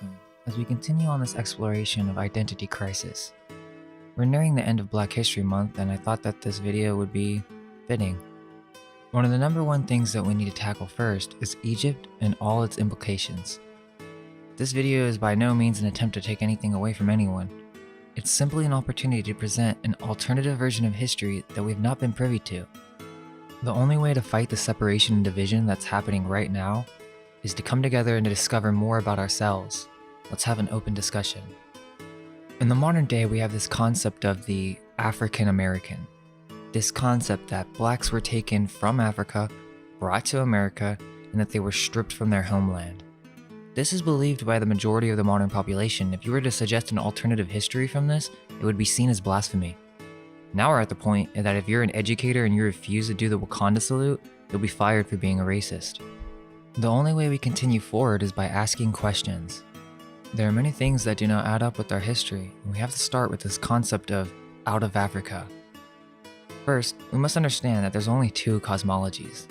welcome as we continue on this exploration of identity crisis. We're nearing the end of Black History Month, and I thought that this video would be fitting. One of the number one things that we need to tackle first is Egypt and all its implications. This video is by no means an attempt to take anything away from anyone. It's simply an opportunity to present an alternative version of history that we've not been privy to. The only way to fight the separation and division that's happening right now is to come together and to discover more about ourselves. Let's have an open discussion. In the modern day, we have this concept of the African American. This concept that blacks were taken from Africa, brought to America, and that they were stripped from their homeland. This is believed by the majority of the modern population. If you were to suggest an alternative history from this, it would be seen as blasphemy. Now we're at the point that if you're an educator and you refuse to do the Wakanda salute, you'll be fired for being a racist. The only way we continue forward is by asking questions. There are many things that do not add up with our history, and we have to start with this concept of out of Africa. First, we must understand that there's only two cosmologies.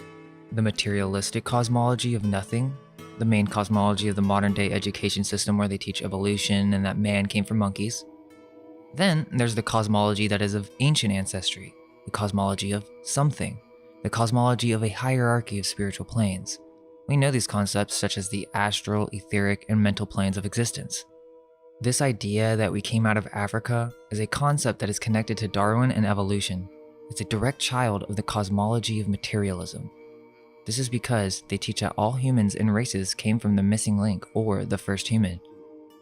The materialistic cosmology of nothing, the main cosmology of the modern day education system where they teach evolution and that man came from monkeys. Then there's the cosmology that is of ancient ancestry, the cosmology of something, the cosmology of a hierarchy of spiritual planes. We know these concepts such as the astral, etheric, and mental planes of existence. This idea that we came out of Africa is a concept that is connected to Darwin and evolution. It's a direct child of the cosmology of materialism. This is because they teach that all humans and races came from the missing link or the first human.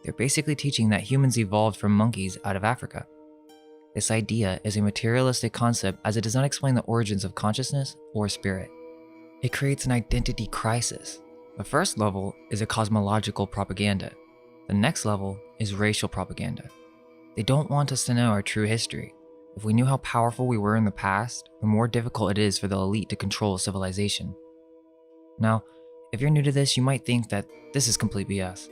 They're basically teaching that humans evolved from monkeys out of Africa. This idea is a materialistic concept as it does not explain the origins of consciousness or spirit. It creates an identity crisis. The first level is a cosmological propaganda. The next level is racial propaganda. They don't want us to know our true history. If we knew how powerful we were in the past, the more difficult it is for the elite to control a civilization. Now, if you're new to this, you might think that this is complete BS.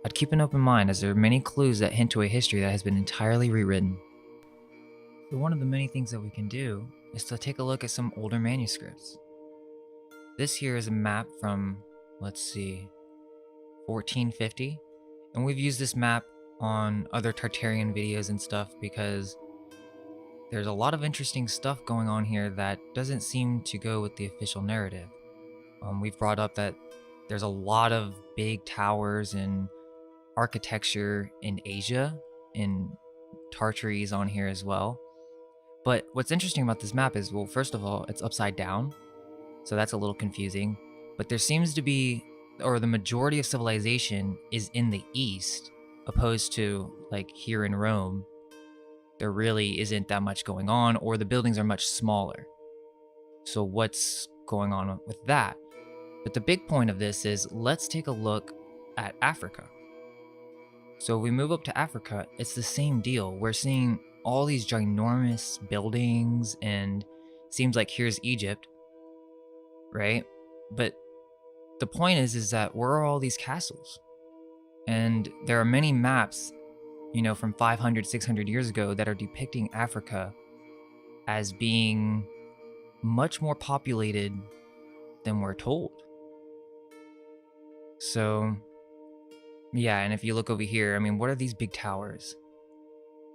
I'd keep an open mind as there are many clues that hint to a history that has been entirely rewritten. So one of the many things that we can do is to take a look at some older manuscripts. This here is a map from, 1450, and we've used this map on other Tartarian videos and stuff because there's a lot of interesting stuff going on here that doesn't seem to go with the official narrative. We've brought up that there's a lot of big towers and architecture in Asia, in Tartary is on here as well. But what's interesting about this map is, well, first of all, it's upside down. So that's a little confusing, but there seems to be, or the majority of civilization is in the east, opposed to like here in Rome, there really isn't that much going on, or the buildings are much smaller. So what's going on with that? But the big point of this is, let's take a look at Africa. So if we move up to Africa, it's the same deal. We're seeing all these ginormous buildings, and seems like here's Egypt, right? But the point is that where are all these castles? And there are many maps, from 500, 600 years ago that are depicting Africa as being much more populated than we're told. So, yeah, and if you look over here, what are these big towers?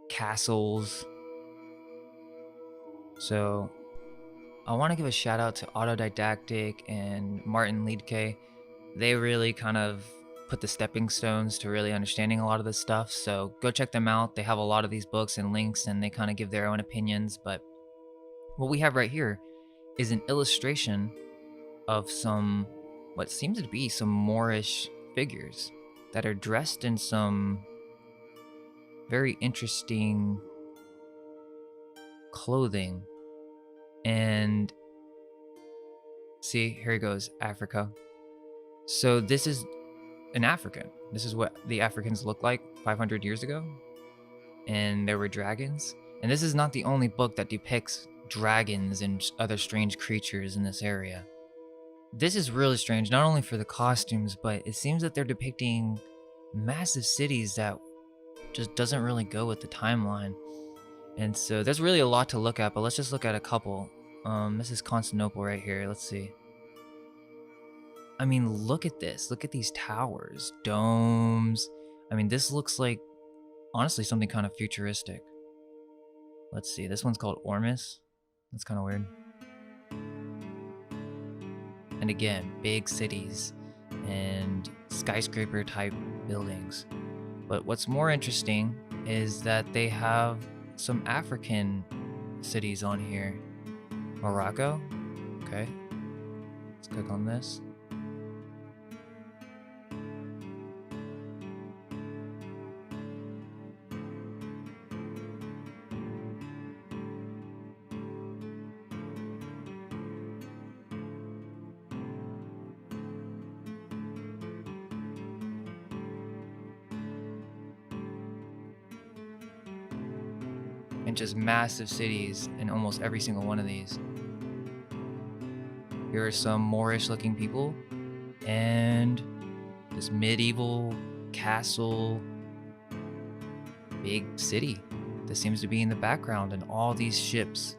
Castles. So I want to give a shout out to Autodidactic and Martin Liedtke. They really kind of put the stepping stones to really understanding a lot of this stuff. So go check them out. They have a lot of these books and links, and they kind of give their own opinions. But what we have right here is an illustration of some, what seems to be some Moorish figures that are dressed in some very interesting clothing. And see, here it goes, Africa. So this is an African. This is what the Africans looked like 500 years ago. And there were dragons. And this is not the only book that depicts dragons and other strange creatures in this area. This is really strange, not only for the costumes, but it seems that they're depicting massive cities that just doesn't really go with the timeline. And so there's really a lot to look at, but let's just look at a couple. This is Constantinople right here. Let's see. I mean, look at this. Look at these towers, domes. I mean, this looks like, honestly, something kind of futuristic. Let's see. This one's called Ormus. That's kind of weird. And again, big cities and skyscraper type buildings. But what's more interesting is that they have some African cities on here. Morocco. Okay. Let's click on this. And just massive cities in almost every single one of these. Here are some Moorish looking people and this medieval castle, big city that seems to be in the background, and all these ships.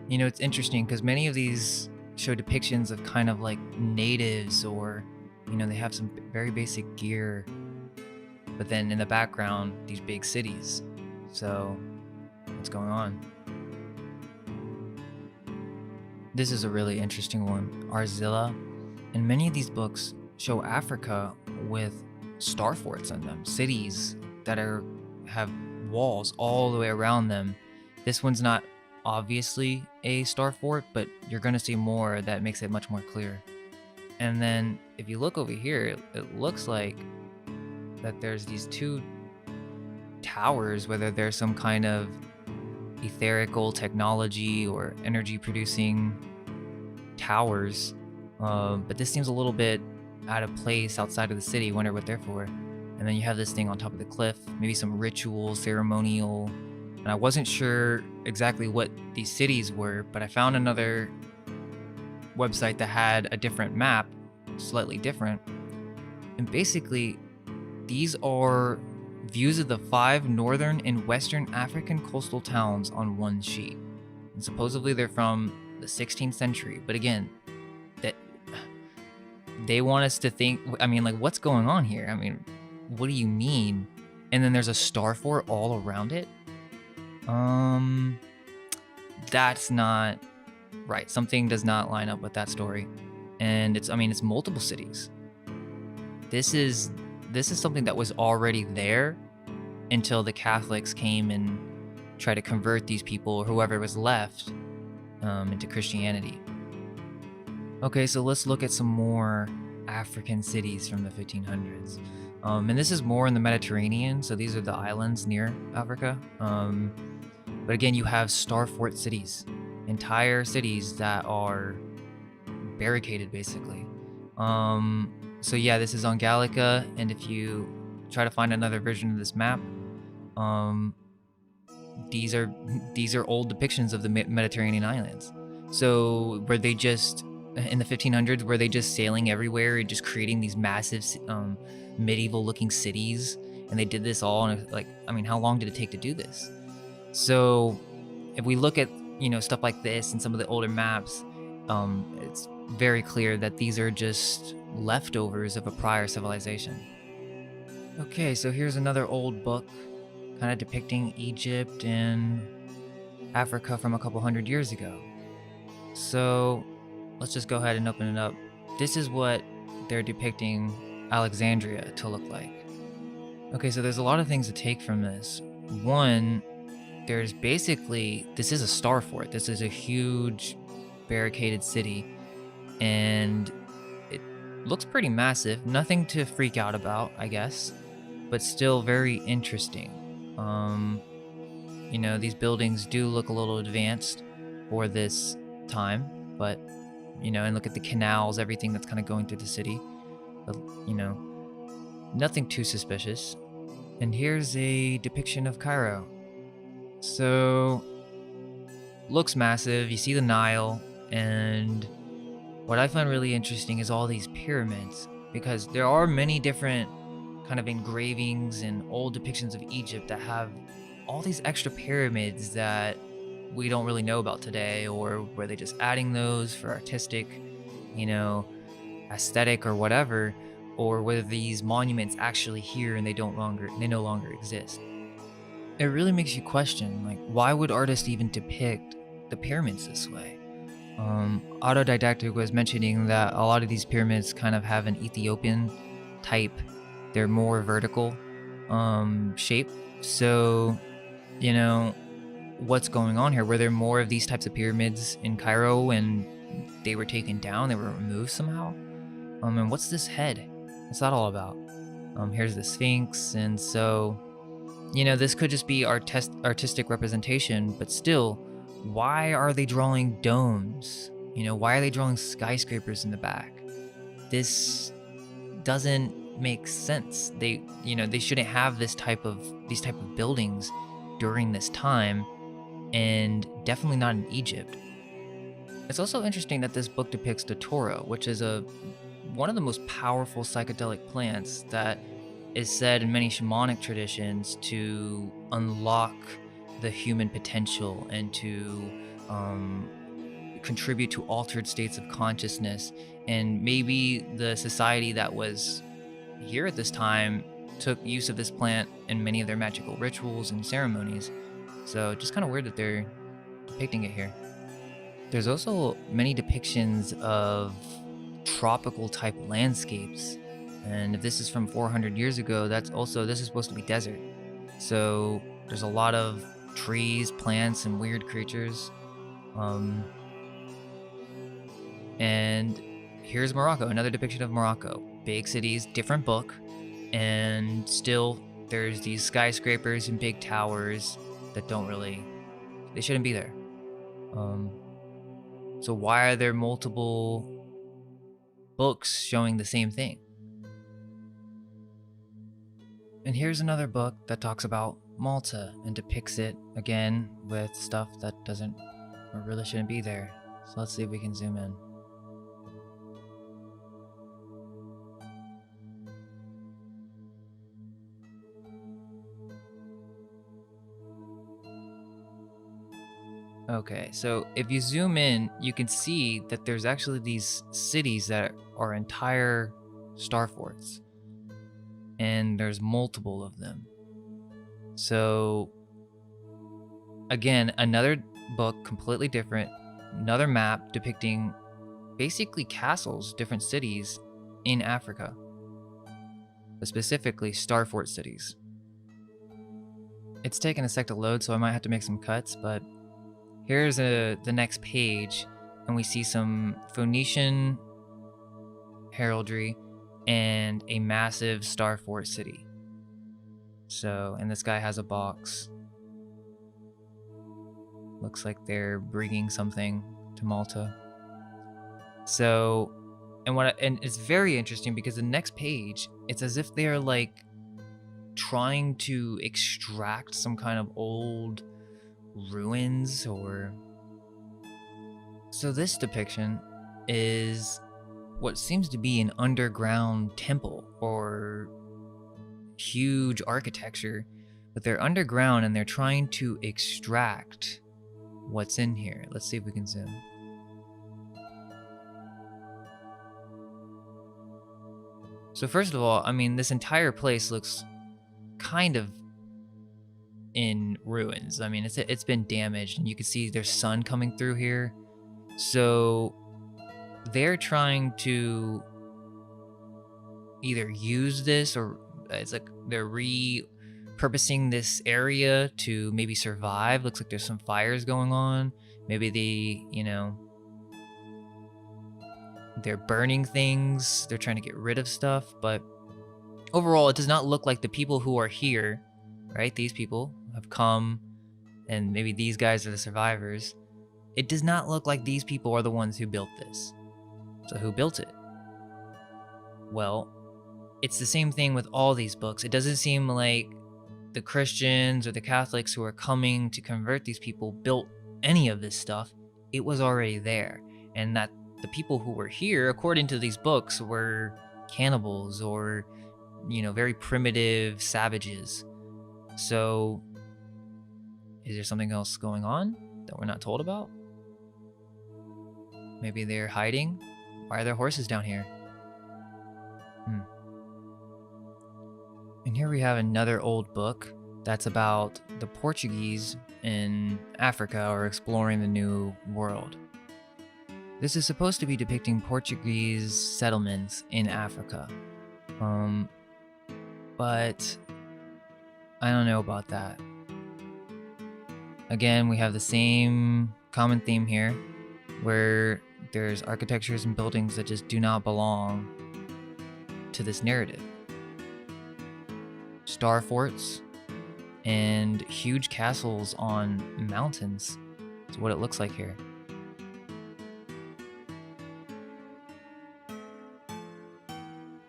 You know, it's interesting because many of these show depictions of kind of like natives, or, you know, they have some very basic gear, but then in the background, these big cities. So, what's going on? This is a really interesting one, Arzilla. And many of these books show Africa with star forts in them, cities that have walls all the way around them. This one's not obviously a star fort, but you're going to see more that makes it much more clear. And then if you look over here, it looks like that there's these two towers, whether there's some kind of etherical technology or energy producing towers. But this seems a little bit out of place outside of the city. Wonder what they're for. And then you have this thing on top of the cliff, maybe some ritual, ceremonial. And I wasn't sure exactly what these cities were, but I found another website that had a different map, slightly different. And basically, these are views of the 5 northern and western African coastal towns on one sheet. And supposedly they're from the 16th century. But again, that they want us to think, I mean, like, what's going on here? I mean, what do you mean? And then there's a star fort all around it? That's not right. Something does not line up with that story. And it's multiple cities. This is something that was already there until the Catholics came and tried to convert these people, or whoever was left, into Christianity. Okay, so let's look at some more African cities from the 1500s. And this is more in the Mediterranean, so these are the islands near Africa. But again, you have star fort cities, entire cities that are barricaded, basically. So yeah, this is on Gallica, and if you try to find another version of this map, these are old depictions of the Mediterranean islands. So were they just, in the 1500s, were they just sailing everywhere and just creating these massive medieval-looking cities? And they did this all in, like, I mean, how long did it take to do this? So if we look at, you know, stuff like this and some of the older maps, it's very clear that these are just leftovers of a prior civilization. Okay, so here's another old book kind of depicting Egypt and Africa from a couple hundred years ago. So let's just go ahead and open it up. This is what they're depicting Alexandria to look like. Okay, so there's a lot of things to take from this. One, there's basically, this is a star fort. This is a huge barricaded city, and it looks pretty massive. Nothing to freak out about, I guess, but still very interesting. You know, these buildings do look a little advanced for this time, but, you know, and look at the canals, everything that's kind of going through the city. But, you know, nothing too suspicious. And here's a depiction of Cairo. So, looks massive. You see the Nile, and what I find really interesting is all these pyramids, because there are many different kind of engravings and old depictions of Egypt that have all these extra pyramids that we don't really know about today, or were they just adding those for artistic you know, aesthetic or whatever, or whether these monuments actually here and they no longer exist. It really makes you question, like, why would artists even depict the pyramids this way? Autodidactic was mentioning that a lot of these pyramids kind of have an Ethiopian type. They're more vertical shape. So, you know, what's going on here? Were there more of these types of pyramids in Cairo and they were taken down? They were removed somehow? And what's this head? What's that all about? Here's the Sphinx, and so this could just be artistic representation, but still, why are they drawing domes? Why are they drawing skyscrapers in the back? This doesn't make sense. They shouldn't have these type of buildings during this time, and definitely not in Egypt. It's also interesting that this book depicts datura, which is one of the most powerful psychedelic plants that is said in many shamanic traditions to unlock the human potential and to contribute to altered states of consciousness. And maybe the society that was here at this time took use of this plant in many of their magical rituals and ceremonies. So just kind of weird that they're depicting it here. There's also many depictions of tropical type landscapes. And if this is from 400 years ago, this is supposed to be desert. So there's a lot of trees, plants, and weird creatures. And here's Morocco, another depiction of Morocco. Big cities, different book, and still there's these skyscrapers and big towers that they shouldn't be there. So why are there multiple books showing the same thing? And here's another book that talks about Malta and depicts it again with stuff that doesn't or really shouldn't be there. So let's see if we can zoom in. Okay, so if you zoom in, you can see that there's actually these cities that are entire star forts. And there's multiple of them. So again, another book, completely different, another map depicting basically castles, different cities in Africa, but specifically star fort cities. It's taken a sec to load, so I might have to make some cuts, but here's the next page, and we see some Phoenician heraldry and a massive star fort city. So, and this guy has a box. Looks like they're bringing something to Malta. So, and it's very interesting because the next page, it's as if they're like trying to extract some kind of old ruins or. So this depiction is what seems to be an underground temple or huge architecture, but they're underground and they're trying to extract what's in here. Let's see if we can zoom. So first of all, I mean, this entire place looks kind of in ruins. I mean, it's been damaged, and you can see there's sun coming through here. So they're trying to either use this, or it's like they're repurposing this area to maybe survive. Looks like there's some fires going on. Maybe they're burning things. They're trying to get rid of stuff. But overall, it does not look like the people who are here, right? These people have come, and maybe these guys are the survivors. It does not look like these people are the ones who built this. So who built it? Well, it's the same thing with all these books. It doesn't seem like the Christians or the Catholics who are coming to convert these people built any of this stuff. It was already there. And that the people who were here, according to these books, were cannibals or, very primitive savages. So, is there something else going on that we're not told about? Maybe they're hiding, Why are there horses down here? And here we have another old book that's about the Portuguese in Africa or exploring the New World. This is supposed to be depicting Portuguese settlements in Africa. But I don't know about that. Again, we have the same common theme here, where there's architectures and buildings that just do not belong to this narrative. Star forts and huge castles on mountains is what it looks like here.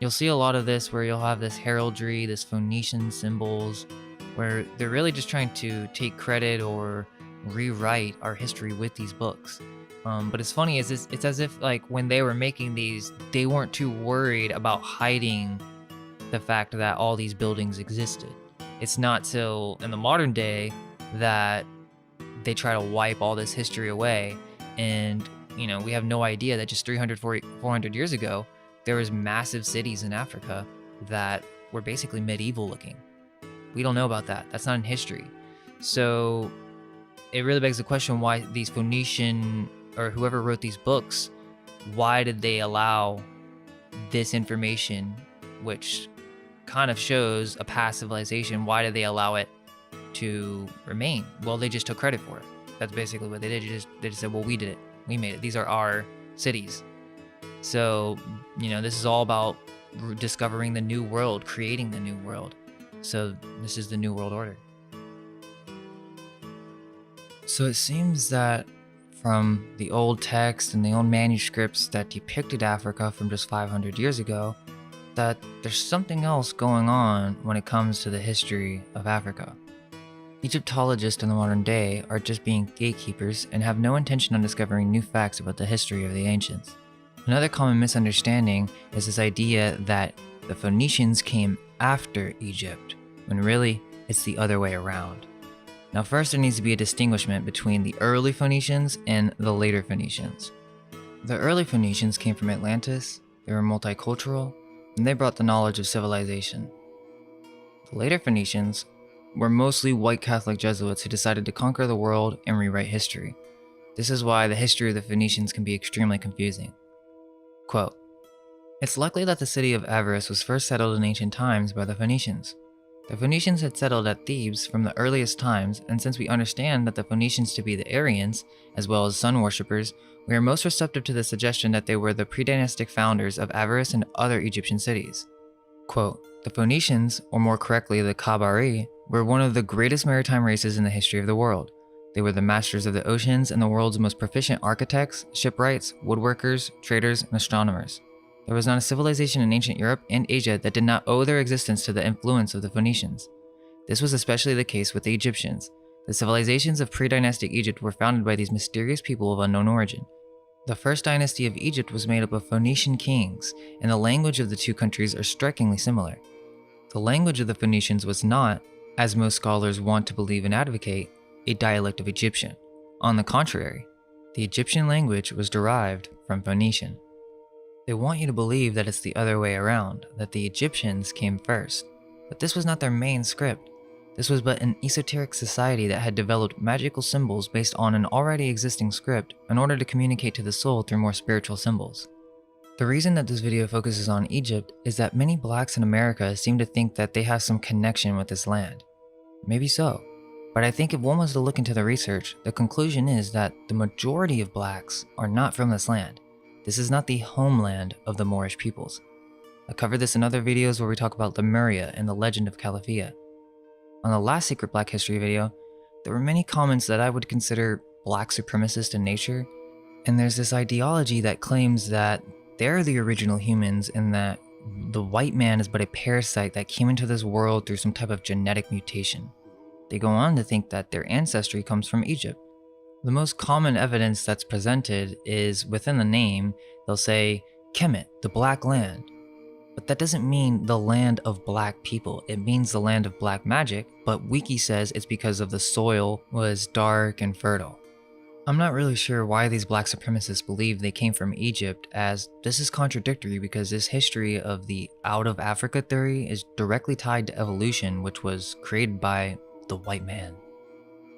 You'll see a lot of this where you'll have this heraldry, this Phoenician symbols, where they're really just trying to take credit or rewrite our history with these books. But it's funny, it's as if like when they were making these, they weren't too worried about hiding the fact that all these buildings existed. It's not till in the modern day that they try to wipe all this history away. And, you know, we have no idea that just 400 years ago, there was massive cities in Africa that were basically medieval looking. We don't know about that. That's not in history. So it really begs the question why these Phoenician or whoever wrote these books, why did they allow this information, which kind of shows a past civilization, why did they allow it to remain? Well, they just took credit for it. That's basically what they did. They just said, well, we did it. We made it. These are our cities. So, you know, this is all about discovering the new world, creating the new world. So this is the New World Order. So it seems that from the old text and the old manuscripts that depicted Africa from just 500 years ago, that there's something else going on when it comes to the history of Africa. Egyptologists in the modern day are just being gatekeepers and have no intention on discovering new facts about the history of the ancients. Another common misunderstanding is this idea that the Phoenicians came after Egypt, when really it's the other way around. Now first there needs to be a distinguishment between the early Phoenicians and the later Phoenicians. The early Phoenicians came from Atlantis, they were multicultural, and they brought the knowledge of civilization. The later Phoenicians were mostly white Catholic Jesuits who decided to conquer the world and rewrite history. This is why the history of the Phoenicians can be extremely confusing. Quote, "It's likely that the city of Avaris was first settled in ancient times by the Phoenicians. The Phoenicians had settled at Thebes from the earliest times, and since we understand that the Phoenicians to be the Aryans, as well as sun worshippers, we are most receptive to the suggestion that they were the pre-dynastic founders of Avaris and other Egyptian cities." Quote, "The Phoenicians, or more correctly the Kabari, were one of the greatest maritime races in the history of the world. They were the masters of the oceans and the world's most proficient architects, shipwrights, woodworkers, traders, and astronomers. There was not a civilization in ancient Europe and Asia that did not owe their existence to the influence of the Phoenicians. This was especially the case with the Egyptians. The civilizations of pre-dynastic Egypt were founded by these mysterious people of unknown origin. The first dynasty of Egypt was made up of Phoenician kings, and the language of the two countries are strikingly similar. The language of the Phoenicians was not, as most scholars want to believe and advocate, a dialect of Egyptian. On the contrary, the Egyptian language was derived from Phoenician. They want you to believe that it's the other way around, that the Egyptians came first. But this was not their main script. This was but an esoteric society that had developed magical symbols based on an already existing script in order to communicate to the soul through more spiritual symbols. The reason that this video focuses on Egypt is that many blacks in America seem to think that they have some connection with this land. Maybe so, but I think if one was to look into the research, the conclusion is that the majority of blacks are not from this land. This is not the homeland of the Moorish peoples. I covered this in other videos where we talk about Lemuria and the legend of Calafia. On the last Secret Black History video, there were many comments that I would consider black supremacist in nature, and there's this ideology that claims that they're the original humans and that the white man is but a parasite that came into this world through some type of genetic mutation. They go on to think that their ancestry comes from Egypt. The most common evidence that's presented is within the name, they'll say, Kemet, the Black Land. But that doesn't mean the land of black people. It means the land of black magic, but Wiki says it's because of the soil was dark and fertile. I'm not really sure why these black supremacists believe they came from Egypt, as this is contradictory because this history of the out of Africa theory is directly tied to evolution, which was created by the white man.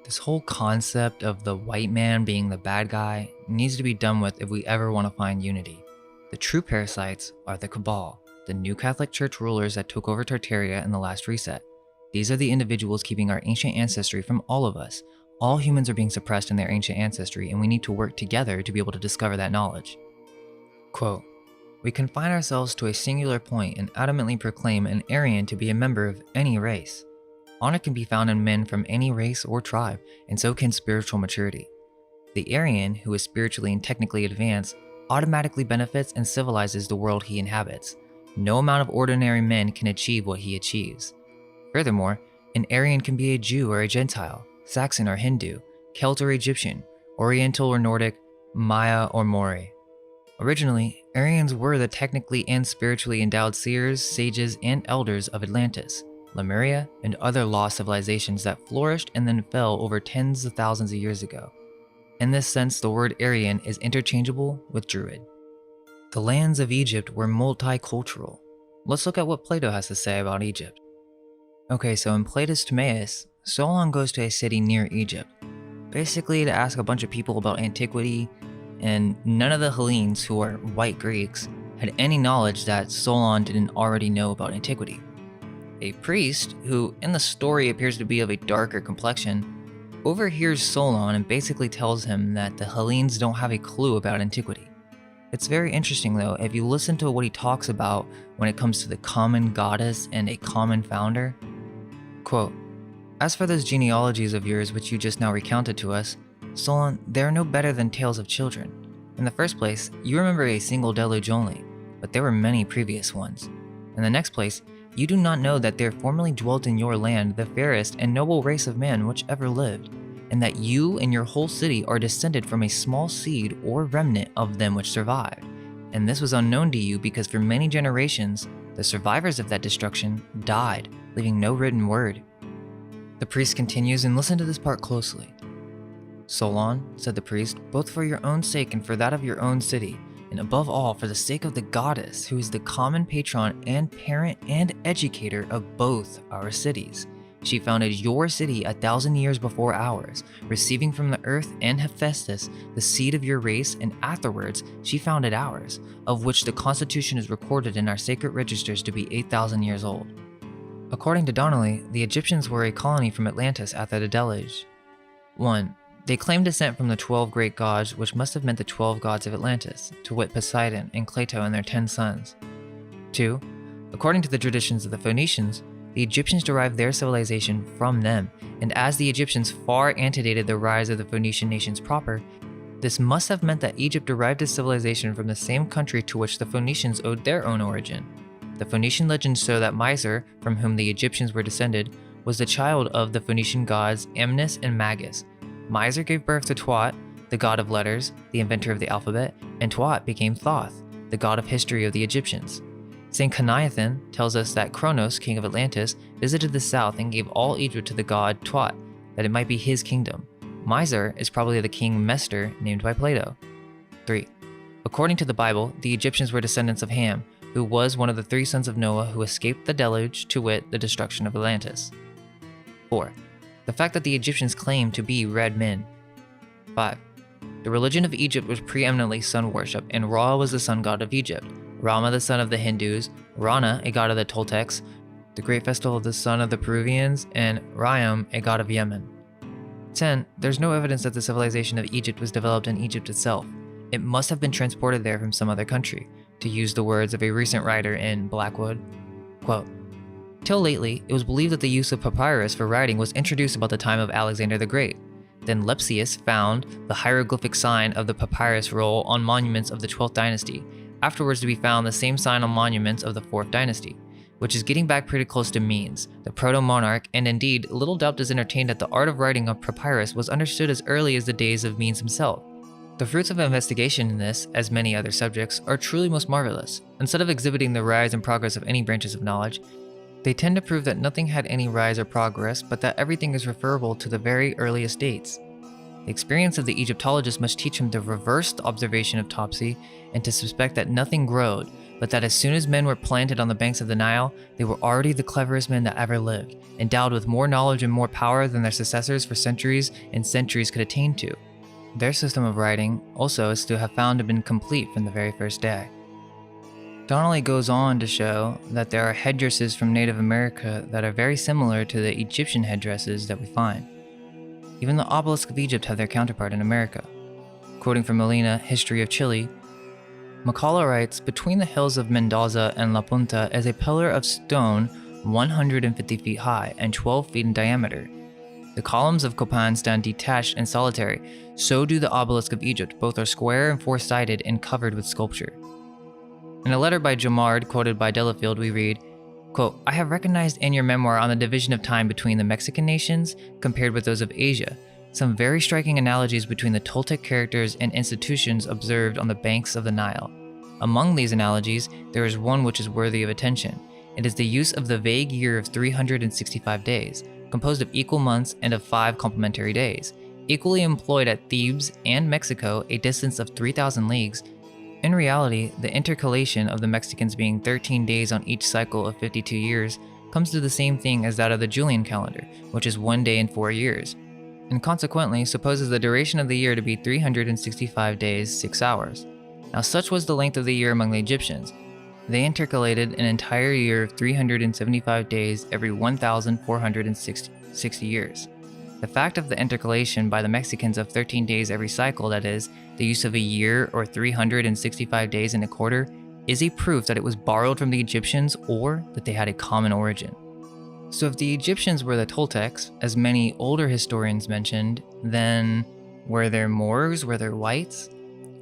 This whole concept of the white man being the bad guy needs to be done with if we ever want to find unity. The true parasites are the Cabal, the new Catholic Church rulers that took over Tartaria in the last reset. These are the individuals keeping our ancient ancestry from all of us. All humans are being suppressed in their ancient ancestry, and we need to work together to be able to discover that knowledge. Quote, "We confine ourselves to a singular point and adamantly proclaim an Aryan to be a member of any race. Honor can be found in men from any race or tribe, and so can spiritual maturity. The Aryan, who is spiritually and technically advanced, automatically benefits and civilizes the world he inhabits. No amount of ordinary men can achieve what he achieves. Furthermore, an Aryan can be a Jew or a Gentile, Saxon or Hindu, Celt or Egyptian, Oriental or Nordic, Maya or Mori. Originally, Aryans were the technically and spiritually endowed seers, sages, and elders of Atlantis, Lemuria, and other lost civilizations that flourished and then fell over tens of thousands of years ago. In this sense, the word Aryan is interchangeable with Druid. The lands of Egypt were multicultural. Let's look at what Plato has to say about Egypt. Okay, so in Plato's Timaeus, Solon goes to a city near Egypt, basically to ask a bunch of people about antiquity, and none of the Hellenes, who are white Greeks, had any knowledge that Solon didn't already know about antiquity. A priest, who in the story appears to be of a darker complexion, overhears Solon and basically tells him that the Hellenes don't have a clue about antiquity. It's very interesting though, if you listen to what he talks about when it comes to the common goddess and a common founder. Quote, "As for those genealogies of yours which you just now recounted to us, Solon, they are no better than tales of children. In the first place, you remember a single deluge only, but there were many previous ones. In the next place, you do not know that there formerly dwelt in your land the fairest and noble race of man which ever lived, and that you and your whole city are descended from a small seed or remnant of them which survived. And this was unknown to you because for many generations, the survivors of that destruction died, leaving no written word." The priest continues, and listen to this part closely. "Solon," said the priest, "both for your own sake and for that of your own city, and above all for the sake of the goddess, who is the common patron and parent and educator of both our cities. She founded your city 1,000 years before ours, receiving from the earth and Hephaestus the seed of your race, and afterwards she founded ours, of which the constitution is recorded in our sacred registers to be 8,000 years old." According to Donnelly, the Egyptians were a colony from Atlantis after the deluge. 1. They claim descent from the 12 great gods, which must have meant the 12 gods of Atlantis, to wit Poseidon and Cleito and their 10 sons. 2. According to the traditions of the Phoenicians, the Egyptians derived their civilization from them, and as the Egyptians far antedated the rise of the Phoenician nations proper, this must have meant that Egypt derived its civilization from the same country to which the Phoenicians owed their own origin. The Phoenician legends show that Misr, from whom the Egyptians were descended, was the child of the Phoenician gods Amnis and Magus. Misr gave birth to Tuat, the god of letters, the inventor of the alphabet, and Tuat became Thoth, the god of history of the Egyptians. St. Choniathan tells us that Kronos, king of Atlantis, visited the south and gave all Egypt to the god Tuat, that it might be his kingdom. Misr is probably the king Mestor, named by Plato. 3. According to the Bible, the Egyptians were descendants of Ham, who was one of the 3 sons of Noah who escaped the deluge, to wit, the destruction of Atlantis. 4. The fact that the Egyptians claimed to be red men. 5. The religion of Egypt was preeminently sun worship, and Ra was the sun god of Egypt, Rama the son of the Hindus, Rana a god of the Toltecs, the great festival of the sun of the Peruvians, and Rayam a god of Yemen. 10. There's no evidence that the civilization of Egypt was developed in Egypt itself. It must have been transported there from some other country, to use the words of a recent writer in Blackwood. Quote, "Till lately, it was believed that the use of papyrus for writing was introduced about the time of Alexander the Great. Then Lepsius found the hieroglyphic sign of the papyrus roll on monuments of the 12th dynasty, afterwards to be found the same sign on monuments of the 4th dynasty, which is getting back pretty close to Menes, the proto-monarch, and indeed, little doubt is entertained that the art of writing on papyrus was understood as early as the days of Menes himself. The fruits of investigation in this, as many other subjects, are truly most marvelous. Instead of exhibiting the rise and progress of any branches of knowledge, they tend to prove that nothing had any rise or progress, but that everything is referable to the very earliest dates. The experience of the Egyptologist must teach him the reversed observation of Topsy and to suspect that nothing growed, but that as soon as men were planted on the banks of the Nile, they were already the cleverest men that ever lived, endowed with more knowledge and more power than their successors for centuries and centuries could attain to. Their system of writing also is to have found to have been complete from the very first day. Donnelly goes on to show that there are headdresses from Native America that are very similar to the Egyptian headdresses that we find. Even the obelisks of Egypt have their counterpart in America. Quoting from Molina, History of Chile, McCullough writes, "Between the hills of Mendoza and La Punta is a pillar of stone 150 feet high and 12 feet in diameter. The columns of Copan stand detached and solitary, so do the obelisks of Egypt, both are square and four-sided and covered with sculpture." In a letter by Jomard, quoted by Delafield, we read, quote, "I have recognized in your memoir on the division of time between the Mexican nations compared with those of Asia, some very striking analogies between the Toltec characters and institutions observed on the banks of the Nile. Among these analogies, there is one which is worthy of attention. It is the use of the vague year of 365 days, composed of equal months and of 5 complementary days, equally employed at Thebes and Mexico, a distance of 3,000 leagues. In reality, the intercalation of the Mexicans being 13 days on each cycle of 52 years comes to the same thing as that of the Julian calendar, which is 1 day in 4 years, and consequently supposes the duration of the year to be 365 days, 6 hours. Now such was the length of the year among the Egyptians. They intercalated an entire year of 375 days every 1,460 years. The fact of the intercalation by the Mexicans of 13 days every cycle, that is, the use of a year or 365 days in a quarter, is a proof that it was borrowed from the Egyptians or that they had a common origin. So if the Egyptians were the Toltecs, as many older historians mentioned, then were there Moors, were there whites?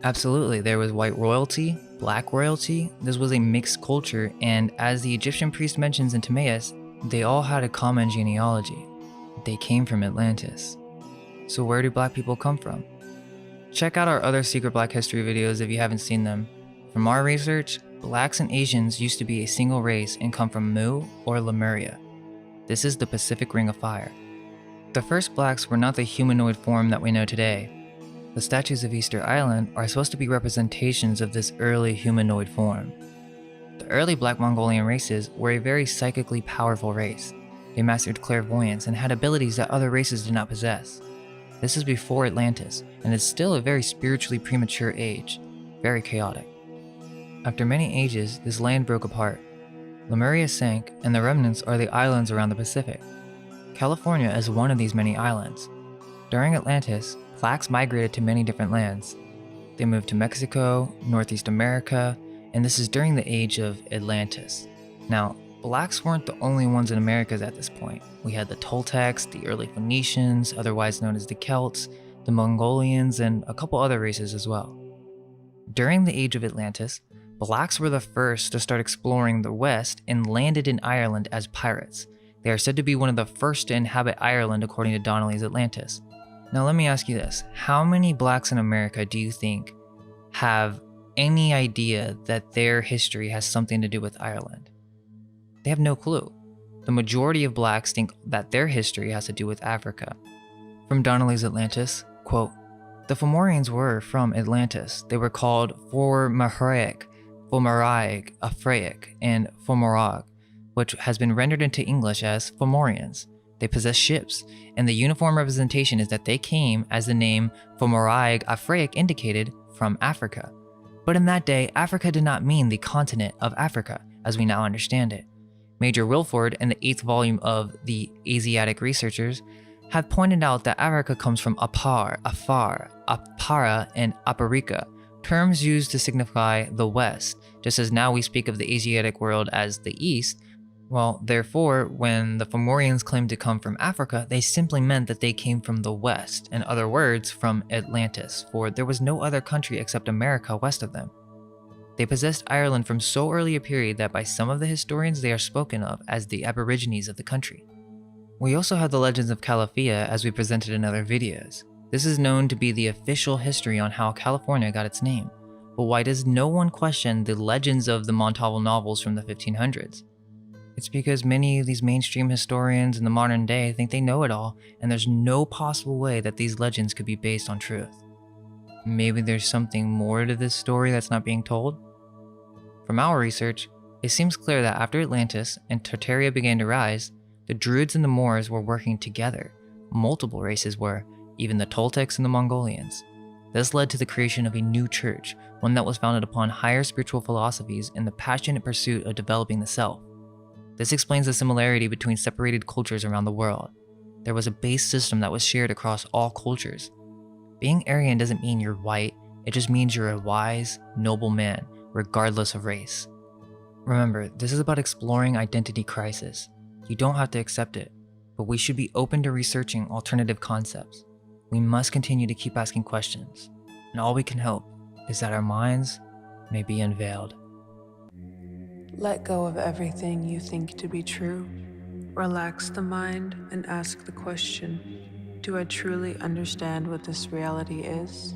Absolutely, there was white royalty, black royalty. This was a mixed culture, and as the Egyptian priest mentions in Timaeus, they all had a common genealogy. They came from Atlantis. So where do black people come from? Check out our other Secret Black History videos if you haven't seen them. From our research, blacks and Asians used to be a single race and come from Mu or Lemuria. This is the Pacific Ring of Fire. The first blacks were not the humanoid form that we know today. The statues of Easter Island are supposed to be representations of this early humanoid form. The early Black Mongolian races were a very psychically powerful race. They mastered clairvoyance and had abilities that other races did not possess. This is before Atlantis, and is still a very spiritually premature age, very chaotic. After many ages, this land broke apart. Lemuria sank, and the remnants are the islands around the Pacific. California is one of these many islands. During Atlantis, blacks migrated to many different lands. They moved to Mexico, Northeast America, and this is during the age of Atlantis. Now, blacks weren't the only ones in Americas at this point. We had the Toltecs, the early Phoenicians, otherwise known as the Celts, the Mongolians, and a couple other races as well. During the age of Atlantis, blacks were the first to start exploring the West and landed in Ireland as pirates. They are said to be one of the first to inhabit Ireland according to Donnelly's Atlantis. Now let me ask you this, how many blacks in America do you think have any idea that their history has something to do with Ireland? They have no clue. The majority of blacks think that their history has to do with Africa. From Donnelly's Atlantis, quote, "The Fomorians were from Atlantis. They were called Fomalhaig, Fomoraic, Afraic, and Fomorag, which has been rendered into English as Fomorians. They possess ships, and the uniform representation is that they came, as the name Fomoraic Afraic indicated, from Africa. But in that day, Africa did not mean the continent of Africa, as we now understand it. Major Wilford, in the 8th volume of The Asiatic Researchers, have pointed out that Africa comes from Apar, Afar, Apara, and Aparika, terms used to signify the West, just as now we speak of the Asiatic world as the East. Well, therefore, when the Fomorians claimed to come from Africa, they simply meant that they came from the West, in other words, from Atlantis, for there was no other country except America west of them. They possessed Ireland from so early a period that by some of the historians they are spoken of as the Aborigines of the country. We also have the legends of Calafia, as we presented in other videos. This is known to be the official history on how California got its name, but why does no one question the legends of the Montalvo novels from the 1500s? It's because many of these mainstream historians in the modern day think they know it all, and there's no possible way that these legends could be based on truth. Maybe there's something more to this story that's not being told? From our research, it seems clear that after Atlantis and Tartaria began to rise, the Druids and the Moors were working together. Multiple races were, even the Toltecs and the Mongolians. This led to the creation of a new church, one that was founded upon higher spiritual philosophies and the passionate pursuit of developing the self. This explains the similarity between separated cultures around the world. There was a base system that was shared across all cultures. Being Aryan doesn't mean you're white, it just means you're a wise, noble man, regardless of race. Remember, this is about exploring identity crisis. You don't have to accept it, but we should be open to researching alternative concepts. We must continue to keep asking questions, and all we can hope is that our minds may be unveiled. Let go of everything you think to be true. Relax the mind and ask the question, do I truly understand what this reality is?